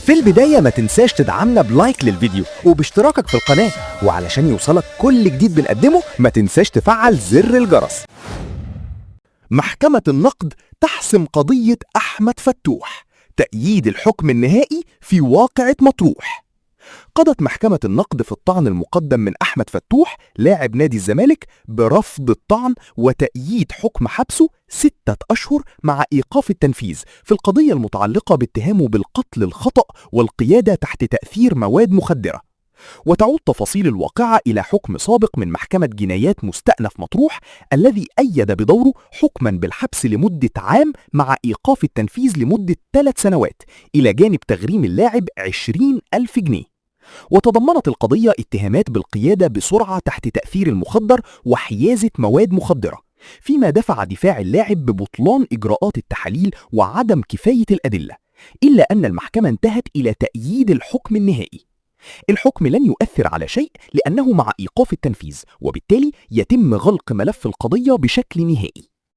في البداية ما تنساش تدعمنا بلايك للفيديو وباشتراكك في القناة، وعلشان يوصلك كل جديد بنقدمه ما تنساش تفعل زر الجرس. محكمة النقد تحسم قضية أحمد فتوح، تأييد الحكم النهائي في واقعة مطروح. قضت محكمة النقد في الطعن المقدم من أحمد فتوح لاعب نادي الزمالك برفض الطعن وتأييد حكم حبسه 6 أشهر مع إيقاف التنفيذ في القضية المتعلقة باتهامه بالقتل الخطأ والقيادة تحت تأثير مواد مخدرة. وتعود تفاصيل الواقعة إلى حكم سابق من محكمة جنايات مستأنف مطروح الذي أيد بدوره حكما بالحبس لمدة عام مع إيقاف التنفيذ لمدة 3 سنوات إلى جانب تغريم اللاعب 20,000 جنيه. وتضمنت القضية اتهامات بالقيادة بسرعة تحت تأثير المخدر وحيازة مواد مخدرة، فيما دفع دفاع اللاعب ببطلان إجراءات التحاليل وعدم كفاية الأدلة، إلا أن المحكمة انتهت إلى تأييد الحكم النهائي. الحكم لن يؤثر على شيء لأنه مع إيقاف التنفيذ، وبالتالي يتم غلق ملف القضية بشكل نهائي.